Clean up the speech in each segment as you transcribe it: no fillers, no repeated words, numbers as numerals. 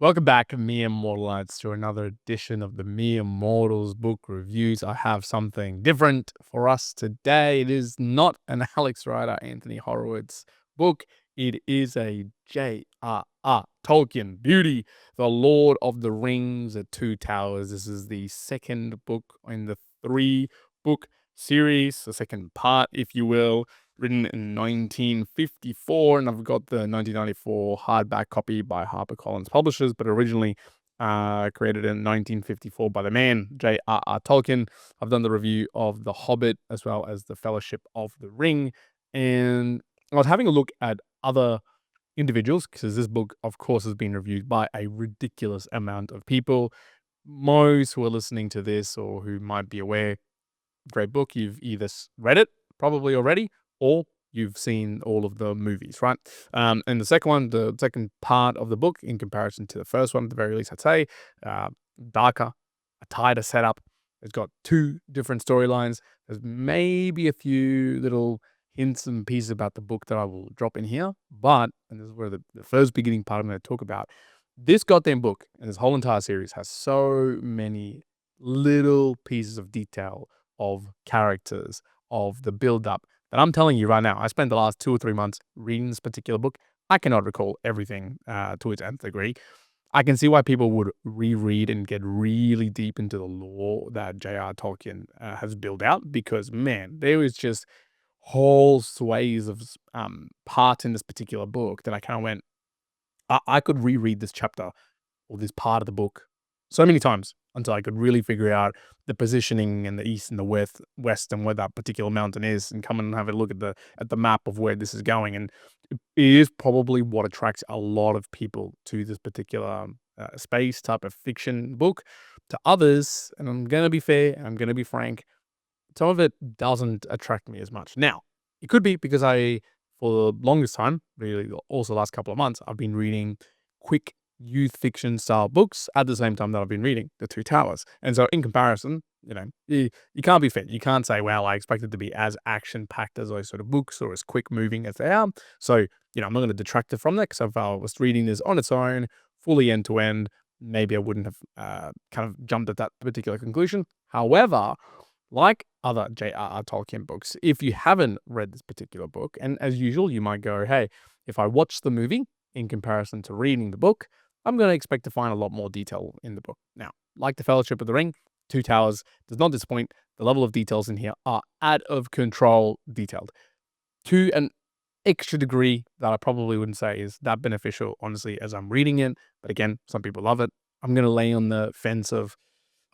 Welcome back, Mere Mortalites, to another edition of the Mere Mortals book reviews. I have something different for us today. It is not an Alex Rider, Anthony Horowitz book. It is a j.r.r. Tolkien beauty, The Lord of the Rings, The Two Towers. This is the second book in the three-book series, the second part, if you will, written in 1954, and I've got the 1994 hardback copy by HarperCollins Publishers, but originally created in 1954 by the man J.R.R. Tolkien. I've done the review of The Hobbit as well as The Fellowship of the Ring, and I was having a look at other individuals because this book, of course, has been reviewed by a ridiculous amount of people. Most who are listening to this or who might be aware, great book, you've either read it probably already, or you've seen all of the movies, right? And the second one, the second part of the book, in comparison to the first one, at the very least, I'd say, darker, a tighter setup. It's got two different storylines. There's maybe a few little hints and pieces about the book that I will drop in here, but, and this is where the first beginning part I'm going to talk about, this goddamn book and this whole entire series has so many little pieces of detail of characters, of the build-up, that I'm telling you right now, I spent the last 2 or 3 months reading this particular book. I cannot recall everything to its nth degree. I can see why people would reread and get really deep into the lore that J.R.R. Tolkien has built out, because, man, there is just whole sways of parts in this particular book that I kind of went, I could reread this chapter or this part of the book so many times until I could really figure out the positioning and the east and the west and where that particular mountain is, and come and have a look at the map of where this is going. And it is probably what attracts a lot of people to this particular space type of fiction book. To others, and I'm gonna be fair and I'm gonna be frank, some of it doesn't attract me as much. Now, it could be because for the longest time, really also the last couple of months, I've been reading quick youth fiction style books at the same time that I've been reading The Two Towers. And so in comparison, you can't be fair. You can't say, well, I expect it to be as action packed as those sort of books or as quick moving as they are. So, I'm not going to detract it from that, because if I was reading this on its own, fully end to end, maybe I wouldn't have kind of jumped at that particular conclusion. However, like other J.R.R. Tolkien books, if you haven't read this particular book, and as usual, you might go, hey, if I watch the movie in comparison to reading the book, I'm going to expect to find a lot more detail in the book. Now, like The Fellowship of the Ring, Two Towers does not disappoint. The level of details in here are out of control detailed, to an extra degree that I probably wouldn't say is that beneficial, honestly, as I'm reading it. But again, some people love it. I'm going to lay on the fence of,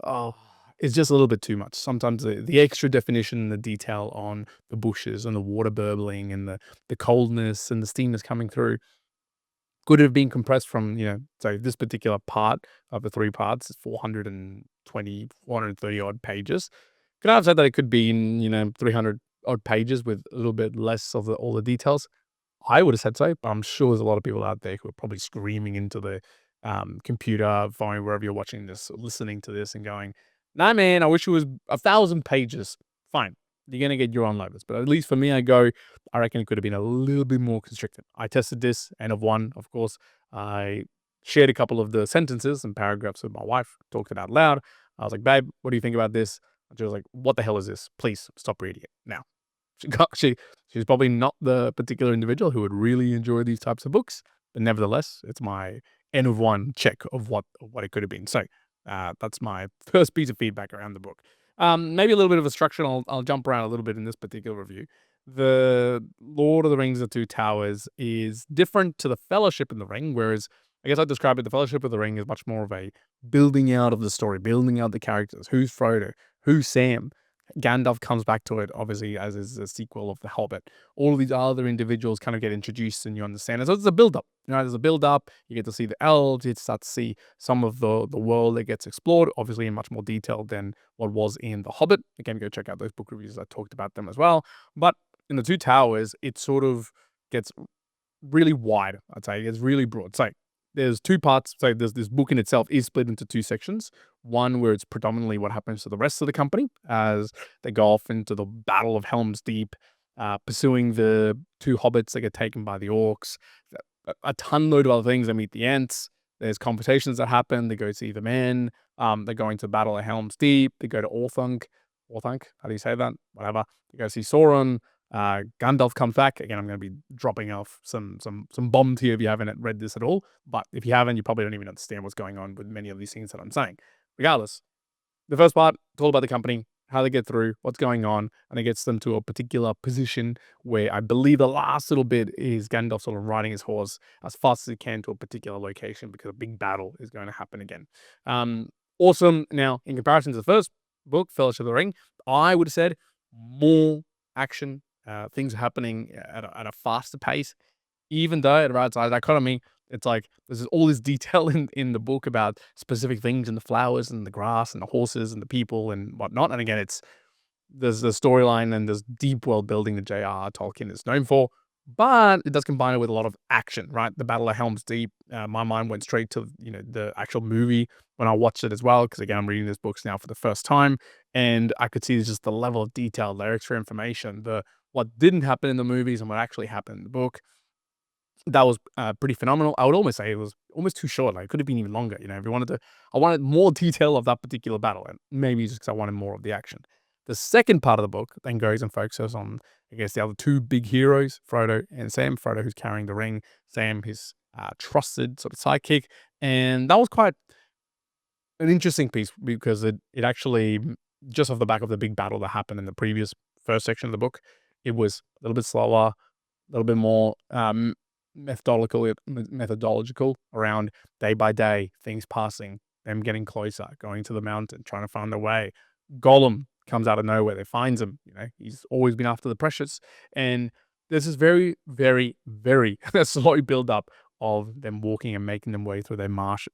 oh, it's just a little bit too much. Sometimes the extra definition and the detail on the bushes and the water burbling and the coldness and the steamness coming through could have been compressed from, so this particular part of the three parts is 420, 430 odd pages. Could I have said that it could be in, 300 odd pages with a little bit less of all the details? I would have said so, but I'm sure there's a lot of people out there who are probably screaming into the computer, phone, wherever you're watching this, listening to this and going, nah, man, I wish it was 1,000 pages. Fine. You're going to get your own levels. But at least for me, I reckon it could have been a little bit more constricted. I tested this, and of one, of course, I shared a couple of the sentences and paragraphs with my wife, talked it out loud. I was like, babe, what do you think about this? And she was like, what the hell is this? Please stop reading it now. She's probably not the particular individual who would really enjoy these types of books, but nevertheless, it's my N of one check of what it could have been. So that's my first piece of feedback around the book. Maybe a little bit of a structure, and I'll jump around a little bit in this particular review. The Lord of the Rings, The Two Towers is different to The Fellowship in the Ring, whereas I guess I'd describe it, The Fellowship of the Ring is much more of a building out of the story, building out the characters. Who's Frodo? Who's Sam? Gandalf comes back to it, obviously, as is a sequel of The Hobbit. All of these other individuals kind of get introduced and you understand it. So it's a build-up. There's a build-up. You get to see the elves. You start to see some of the world that gets explored, obviously in much more detail than what was in The Hobbit. Again, go check out those book reviews. I talked about them as well. But in The Two Towers, it sort of gets really wide, I'd say. It's really broad. So there's two parts. So there's this book in itself is split into two sections. One where it's predominantly what happens to the rest of the company as they go off into the Battle of Helm's Deep, pursuing the two hobbits that get taken by the orcs. A ton load of other things. They meet the Ents. There's conversations that happen. They go see the men. They're going to battle at Helm's Deep. They go to Orthunk. Orthunk, how do you say that? Whatever. They go see Sauron. Gandalf comes back. Again, I'm going to be dropping off some bombs here if you haven't read this at all. But if you haven't, you probably don't even understand what's going on with many of these things that I'm saying. Regardless, the first part, it's all about the company, how they get through, what's going on, and it gets them to a particular position where I believe the last little bit is Gandalf sort of riding his horse as fast as he can to a particular location because a big battle is going to happen again. Awesome. Now, in comparison to the first book, Fellowship of the Ring, I would have said more action. Things are happening at a faster pace, even though it writes like dichotomy. It's like there's all this detail in the book about specific things and the flowers and the grass and the horses and the people and whatnot. And again, there's the storyline and there's deep world building that J.R.R. Tolkien is known for, but it does combine it with a lot of action, right? The Battle of Helm's Deep. My mind went straight to the actual movie when I watched it as well, because again, I'm reading these books now for the first time, and I could see just the level of detail, the extra information, the what didn't happen in the movies and what actually happened in the book. That was pretty phenomenal. I would almost say it was almost too short. Like, it could have been even longer. If you wanted to, I wanted more detail of that particular battle, and maybe just because I wanted more of the action. The second part of the book then goes and focuses on, I guess, the other two big heroes, Frodo and Sam. Frodo, who's carrying the ring, Sam, his trusted sort of sidekick, and that was quite an interesting piece because it actually, just off the back of the big battle that happened in the previous first section of the book, it was a little bit slower, a little bit more methodological around day by day, things passing, them getting closer, going to the mountain, trying to find their way. Gollum comes out of nowhere. They finds him. He's always been after the precious. And there's this very, very, very slow build up of them walking and making them way through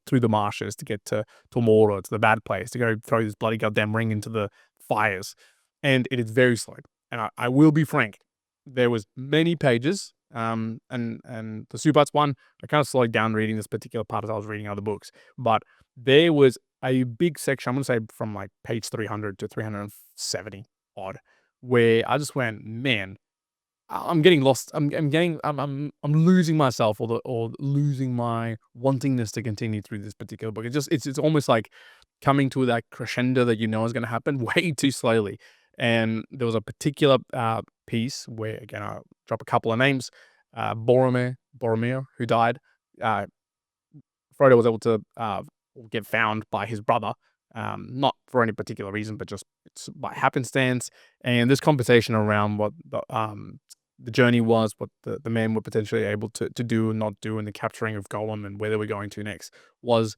through the marshes to get to Mordor, to the bad place, to go throw this bloody goddamn ring into the fires. And it is very slow. And I will be frank, there was many pages, and the Subats one, I kind of slowed down reading this particular part as I was reading other books, but there was a big section, I'm going to say from like page 300 to 370 odd, where I just went, man, I'm getting lost. I'm losing myself, or losing my wantingness to continue through this particular book. It's almost like coming to that crescendo that is going to happen way too slowly. And there was a particular piece where, again, I'll drop a couple of names. Boromir, who died. Frodo was able to get found by his brother, not for any particular reason, but just it's by happenstance. And this conversation around what the journey was, what the men were potentially able to do and not do, in the capturing of Gollum and where they were going to next, was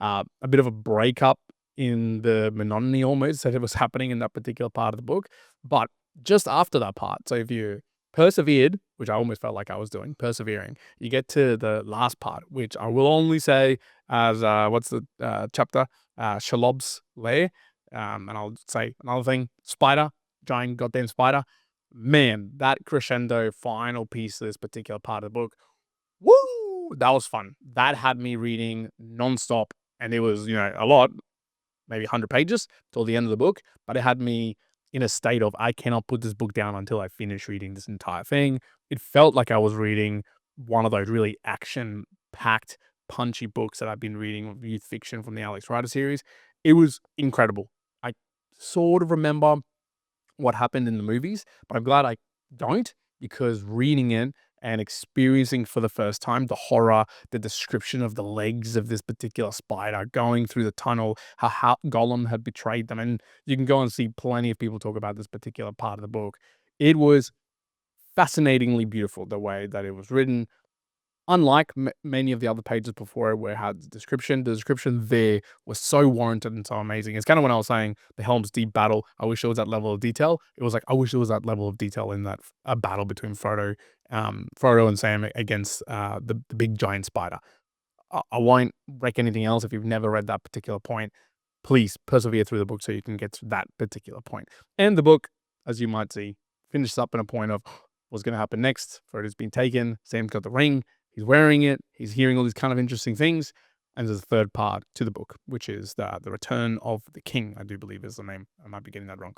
a bit of a breakup in the monotony almost that it was happening in that particular part of the book. But just after that part, so if you persevered, which I almost felt like I was doing, persevering, you get to the last part, which I will only say as, what's the chapter? Shelob's Lair. And I'll say another thing, spider, giant goddamn spider. Man, that crescendo final piece of this particular part of the book, woo! That was fun. That had me reading nonstop, and it was, a lot, maybe 100 pages till the end of the book, but it had me in a state of, I cannot put this book down until I finish reading this entire thing. It felt like I was reading one of those really action-packed, punchy books that I've been reading, youth fiction from the Alex Rider series. It was incredible. I sort of remember what happened in the movies, but I'm glad I don't, because reading it and experiencing for the first time the horror, the description of the legs of this particular spider going through the tunnel, how Gollum had betrayed them, and you can go and see plenty of people talk about this particular part of the book. It was fascinatingly beautiful, the way that it was written. Unlike many of the other pages before it, where it had the description there was so warranted and so amazing. It's kind of when I was saying the Helm's Deep battle, I wish it was that level of detail. It was like, I wish it was that level of detail in that battle between Frodo and Sam against the big giant spider. I won't wreck anything else if you've never read that particular point. Please persevere through the book so you can get to that particular point. And the book, as you might see, finishes up in a point of what's going to happen next. Frodo's been taken. Sam's got the ring. He's wearing it. He's hearing all these kind of interesting things. And there's a third part to the book, which is the Return of the King, I do believe is the name. I might be getting that wrong.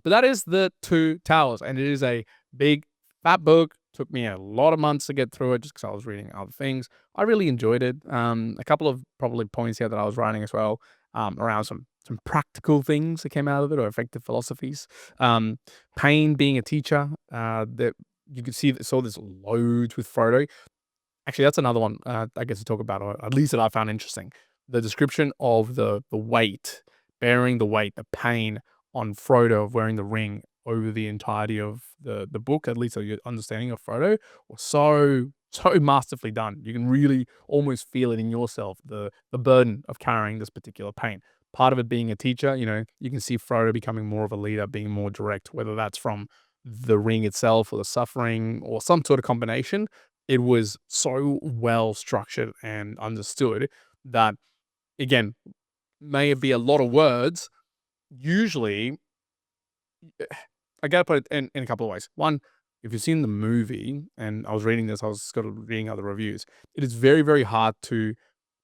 But that is the Two Towers. And it is a big, fat book. Took me a lot of months to get through it just because I was reading other things. I really enjoyed it. A couple of probably points here that I was writing as well, around some practical things that came out of it, or effective philosophies. Um, Pain being a teacher, that you could see that saw this loads with Frodo. Actually, that's another one, I guess to talk about, or at least that I found interesting. The description of the weight, bearing the weight, the pain on Frodo of wearing the ring over the entirety of the book, at least your understanding of Frodo, was so masterfully done. You can really almost feel it in yourself, the burden of carrying this particular pain. Part of it being a teacher, you can see Frodo becoming more of a leader, being more direct, whether that's from the ring itself or the suffering or some sort of combination. It was so well structured and understood that, again, may be a lot of words. Usually, I gotta put it in a couple of ways. One, if you've seen the movie, and I was reading this, I was sort of reading other reviews, it is very, very hard to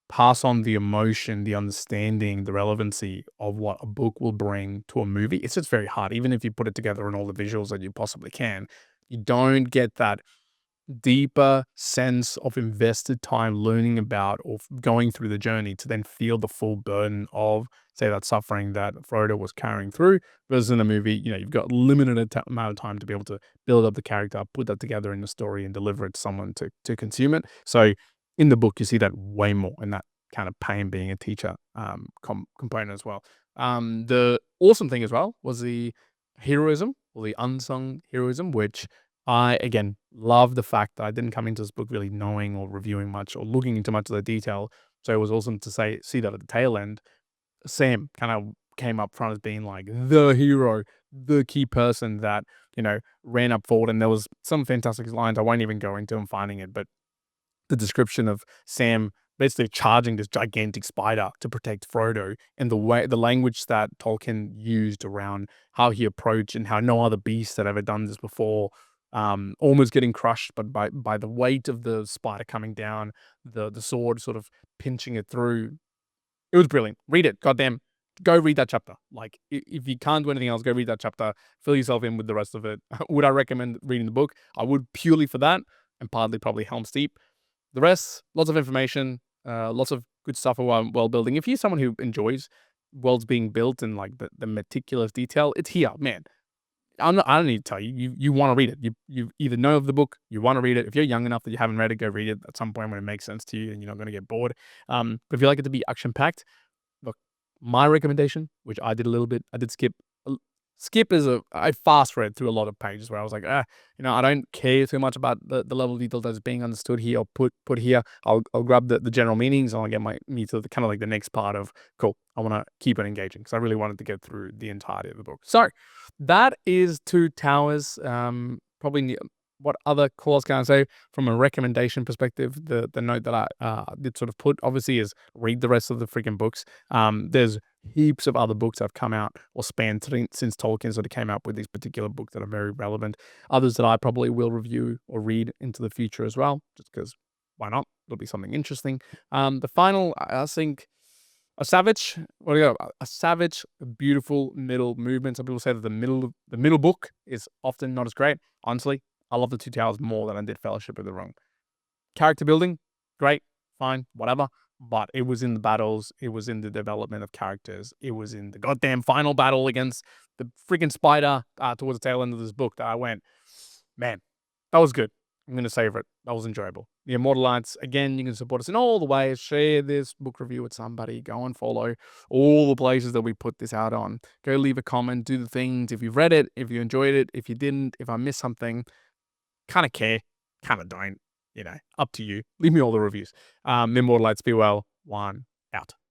pass on the emotion, the understanding, the relevancy of what a book will bring to a movie. It's just very hard, even if you put it together in all the visuals that you possibly can. You don't get that deeper sense of invested time learning about or going through the journey to then feel the full burden of, say, that suffering that Frodo was carrying through. Versus in a movie, you've got limited amount of time to be able to build up the character, put that together in the story, and deliver it to someone to consume it. So in the book, you see that way more, and that kind of pain being a teacher component as well. The awesome thing as well was the heroism, or the unsung heroism, which I, again, love the fact that I didn't come into this book really knowing or reviewing much or looking into much of the detail. So it was awesome to see that at the tail end, Sam kind of came up front as being like the hero, the key person that, ran up forward. And there was some fantastic lines. I won't even go into them finding it, but the description of Sam basically charging this gigantic spider to protect Frodo, and the language that Tolkien used around how he approached and how no other beast had ever done this before, almost getting crushed, but by the weight of the spider coming down, the sword sort of pinching it through. It was brilliant. Read it, goddamn. Go read that chapter. Like, if you can't do anything else, go read that chapter. Fill yourself in with the rest of it. Would I recommend reading the book? I would, purely for that, and partly probably Helm's Deep. The rest, lots of information, lots of good stuff around world building. If you're someone who enjoys worlds being built and like the meticulous detail, it's here, man. I don't need to tell you. You want to read it. You either know of the book, you want to read it. If you're young enough that you haven't read it, go read it at some point when it makes sense to you and you're not going to get bored. But if you like it to be action packed, look, my recommendation, which I did a little bit, I did skip. Skip is I fast read through a lot of pages where I was like, I don't care too much about the level of detail that's being understood here or put here. I'll grab the general meanings and I'll get me to the kind of like the next part of, cool, I want to keep it engaging because I really wanted to get through the entirety of the book. So that is Two Towers. Probably what other calls can I say from a recommendation perspective? The note that I did sort of put obviously is read the rest of the freaking books. There's heaps of other books that have come out or spanned since Tolkien sort of came out with these particular books that are very relevant. Others that I probably will review or read into the future as well, just because why not? It'll be something interesting. The final, I think, a savage, beautiful middle movement. Some people say that the middle book is often not as great. Honestly, I love the Two Towers more than I did Fellowship of the Ring. Character building, great, fine, whatever. But it was in the battles, it was in the development of characters, it was in the goddamn final battle against the freaking spider towards the tail end of this book that I went, man, that was good. I'm going to savor it. That was enjoyable. The Immortalites, again, you can support us in all the ways. Share this book review with somebody. Go and follow all the places that we put this out on. Go leave a comment, do the things. If you've read it, if you enjoyed it, if you didn't, if I missed something, kind of care, kind of don't. Up to you. Leave me all the reviews. Immortalites, be well. One, out.